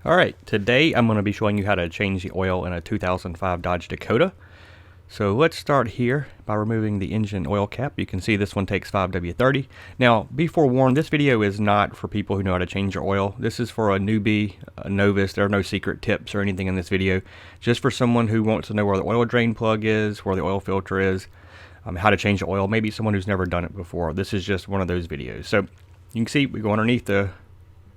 Alright, today I'm going to be showing you how to change the oil in a 2005 Dodge Dakota. So let's start here by removing the engine oil cap. You can see this one takes 5W30. Now, be forewarned, this video is not for people who know how to change your oil. This is for a newbie, a novice. There are no secret tips or anything in this video. Just for someone who wants to know where the oil drain plug is, where the oil filter is, how to change the oil. Maybe someone who's never done it before. This is just one of those videos. So you can see we go underneath the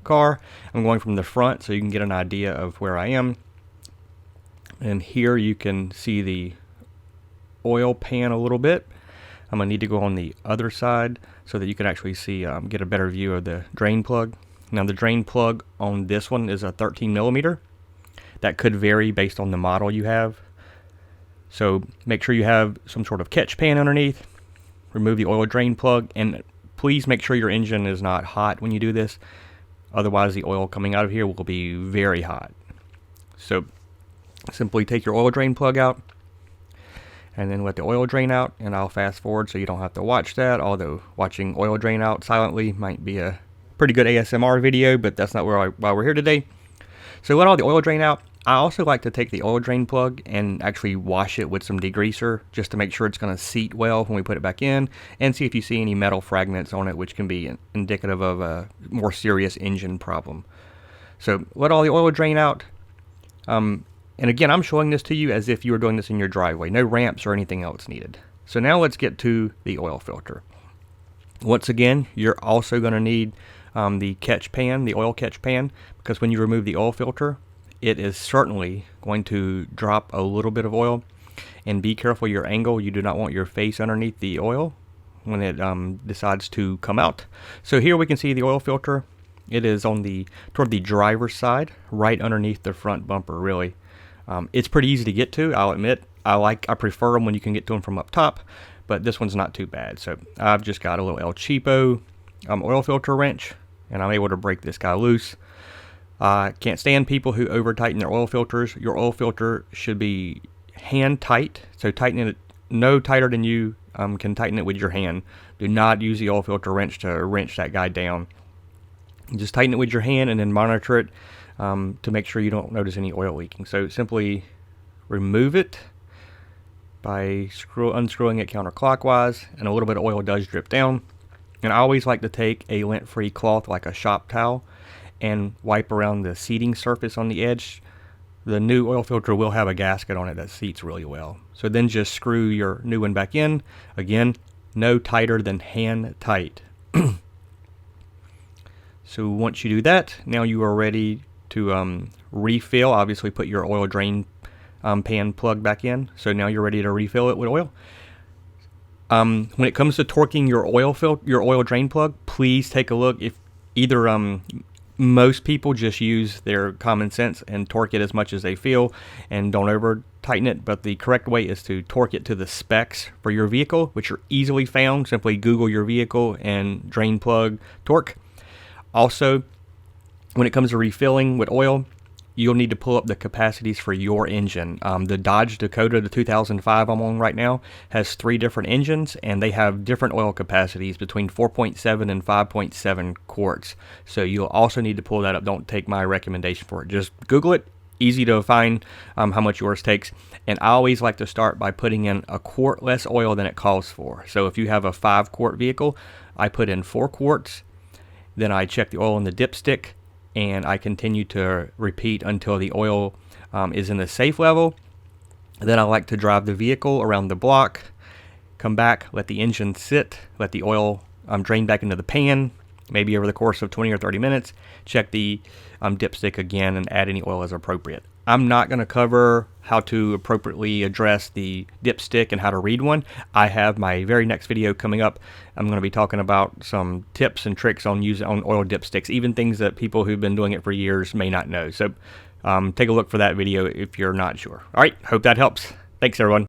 car. I'm going from the front so you can get an idea of where I am. And here you can see the oil pan a little bit. I'm going to need to go on the other side so that you can actually see, get a better view of the drain plug. Now the drain plug on this one is a 13 millimeter. That could vary based on the model you have. So make sure you have some sort of catch pan underneath. Remove the oil drain plug, and please make sure your engine is not hot when you do this. Otherwise the oil coming out of here will be very hot. So simply take your oil drain plug out and then let the oil drain out, and I'll fast forward so you don't have to watch that, although watching oil drain out silently might be a pretty good ASMR video, but that's not why we're here today. So let all the oil drain out. I also like to take the oil drain plug and actually wash it with some degreaser just to make sure it's going to seat well when we put it back in, and see if you see any metal fragments on it, which can be indicative of a more serious engine problem. So let all the oil drain out. And again, I'm showing this to you as if you were doing this in your driveway. No ramps or anything else needed. So now let's get to the oil filter. Once again, you're also going to need the catch pan, the oil catch pan, because when you remove the oil filter, it is certainly going to drop a little bit of oil. And be careful your angle. You do not want your face underneath the oil when it decides to come out. So here we can see the oil filter. It is on toward the driver's side, right underneath the front bumper, really. It's pretty easy to get to, I'll admit. I prefer them when you can get to them from up top, but this one's not too bad. So I've just got a little El Cheapo oil filter wrench, and I'm able to break this guy loose. Can't stand people who over tighten their oil filters. Your oil filter should be hand tight, so tighten it no tighter than you can tighten it with your hand. Do not use the oil filter wrench to wrench that guy down. Just tighten it with your hand and then monitor it to make sure you don't notice any oil leaking. So simply remove it by unscrewing it counterclockwise, and a little bit of oil does drip down. And I always like to take a lint-free cloth like a shop towel and wipe around the seating surface on the edge. The new oil filter will have a gasket on it that seats really well. So then just screw your new one back in. Again, no tighter than hand tight. So once you do that, now you are ready to refill. Obviously put your oil drain pan plug back in. So now you're ready to refill it with oil. When it comes to torquing your oil drain plug, please take a look. If either most people just use their common sense and torque it as much as they feel and don't over tighten it, but the correct way is to torque it to the specs for your vehicle, which are easily found. Simply Google your vehicle and drain plug torque. Also, when it comes to refilling with oil, you'll need to pull up the capacities for your engine. The Dodge Dakota, the 2005 I'm on right now, has 3 different engines, and they have different oil capacities between 4.7 and 5.7 quarts. So you'll also need to pull that up. Don't take my recommendation for it. Just Google it. Easy to find how much yours takes. And I always like to start by putting in a quart less oil than it calls for. So if you have a 5-quart vehicle, I put in 4 quarts. Then I check the oil in the dipstick, and I continue to repeat until the oil is in the safe level. Then I like to drive the vehicle around the block, come back, let the engine sit, let the oil drain back into the pan, maybe over the course of 20 or 30 minutes, check the dipstick again and add any oil as appropriate. I'm not going to cover how to appropriately address the dipstick and how to read one. I have my very next video coming up. I'm going to be talking about some tips and tricks on oil dipsticks, even things that people who've been doing it for years may not know. So take a look for that video if you're not sure. All right, hope that helps. Thanks, everyone.